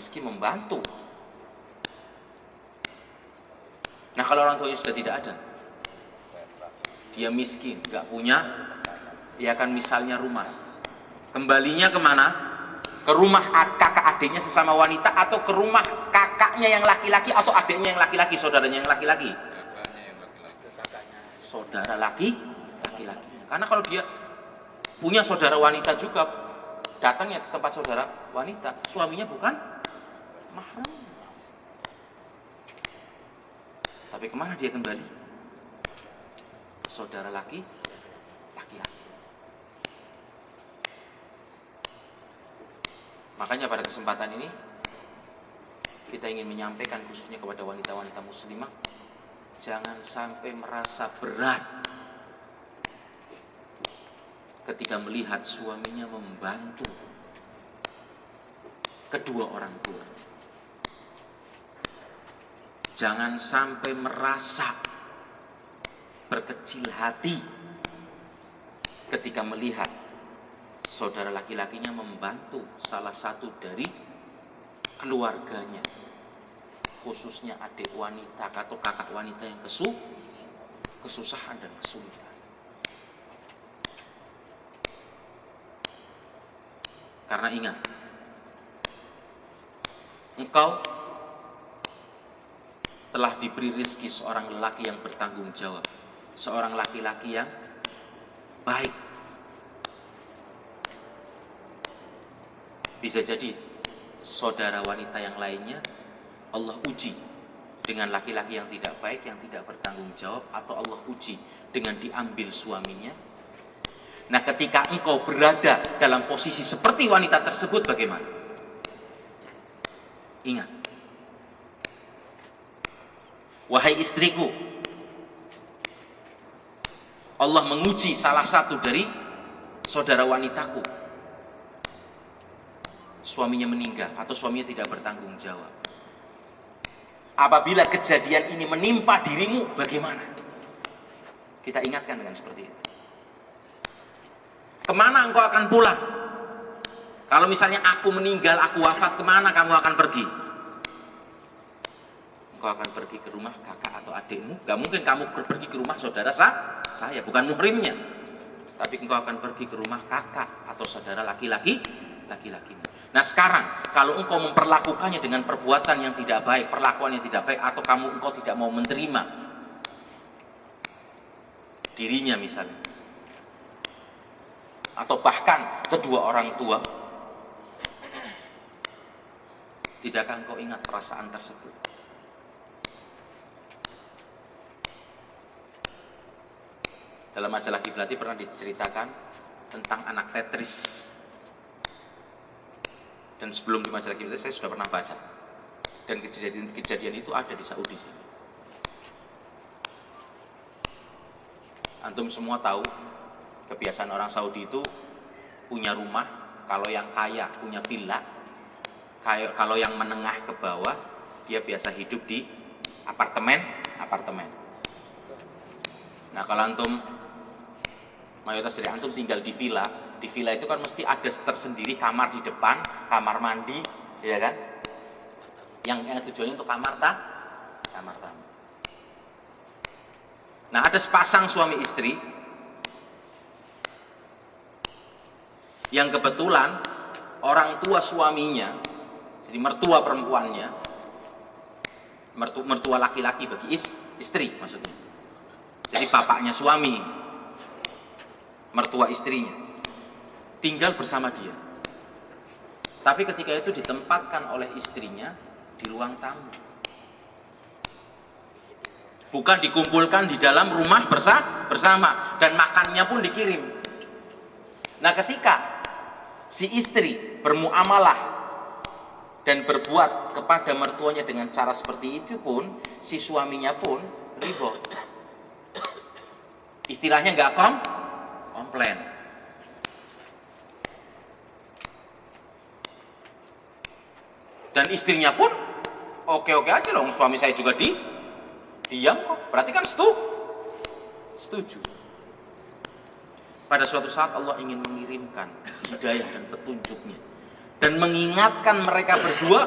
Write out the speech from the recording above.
miskin membantu. Nah kalau orang tuanya sudah tidak ada, dia miskin, nggak punya, ya kan misalnya rumah, kembalinya kemana? Ke rumah kakak adiknya sesama wanita, atau ke rumah kakaknya yang laki-laki, atau adiknya yang laki-laki, saudaranya yang laki-laki? Saudara laki-laki. Karena kalau dia punya saudara wanita juga, datangnya ke tempat saudara wanita, suaminya bukan mahram. Tapi kemana dia kembali? Saudara laki-laki. Makanya pada kesempatan ini kita ingin menyampaikan khususnya kepada wanita-wanita muslimah, jangan sampai merasa berat ketika melihat suaminya membantu kedua orang tua. Jangan sampai merasa berkecil hati ketika melihat saudara laki-lakinya membantu salah satu dari keluarganya, khususnya adik wanita atau kakak wanita yang kesusahan dan kesulitan. Karena ingat, engkau telah diberi rezeki seorang lelaki yang bertanggung jawab, seorang laki-laki yang baik. Bisa jadi saudara wanita yang lainnya Allah uji dengan laki-laki yang tidak baik, yang tidak bertanggung jawab, atau Allah uji dengan diambil suaminya. Nah ketika engkau berada dalam posisi seperti wanita tersebut, bagaimana? Ingat, wahai istriku, Allah menguji salah satu dari saudara wanitaku, suaminya meninggal atau suaminya tidak bertanggung jawab. Apabila kejadian ini menimpa dirimu, bagaimana? Kita ingatkan dengan seperti itu. Kemana engkau akan pulang? Kalau misalnya aku meninggal, aku wafat, kemana kamu akan pergi? Engkau akan pergi ke rumah kakak atau adikmu. Gak mungkin kamu pergi ke rumah saudara saya, bukan muhrimnya. Tapi engkau akan pergi ke rumah kakak atau saudara laki-laki. Nah sekarang, kalau engkau memperlakukannya dengan perbuatan yang tidak baik, perlakuan yang tidak baik, atau engkau tidak mau menerima dirinya misalnya, atau bahkan kedua orang tua, tidakkah engkau ingat perasaan tersebut? Dalam majalah Kiblati pernah diceritakan tentang anak Tetris. Dan sebelum di majalah Kiblati saya sudah pernah baca. Dan kejadian itu ada di Saudi sini. Antum semua tahu kebiasaan orang Saudi itu punya rumah, kalau yang kaya punya villa, kalau yang menengah ke bawah dia biasa hidup di apartemen. Nah kalau antum, mayoritas dari antum tinggal di villa itu kan mesti ada tersendiri kamar di depan, kamar mandi, ya kan? Yang tujuannya untuk kamar tamu. Nah ada sepasang suami istri yang kebetulan orang tua suaminya, jadi mertua perempuannya, mertua laki-laki bagi istri maksudnya. Jadi bapaknya suami, mertua istrinya, tinggal bersama dia. Tapi ketika itu ditempatkan oleh istrinya di ruang tamu, bukan dikumpulkan di dalam rumah bersama, dan makannya pun dikirim. Nah ketika si istri bermuamalah dan berbuat kepada mertuanya dengan cara seperti itu pun, si suaminya pun ridho. Istilahnya nggak komplain. Dan istrinya pun oke-oke aja loh, suami saya juga diam kok. Berarti kan setuju. Pada suatu saat Allah ingin mengirimkan hidayah dan petunjuknya dan mengingatkan mereka berdua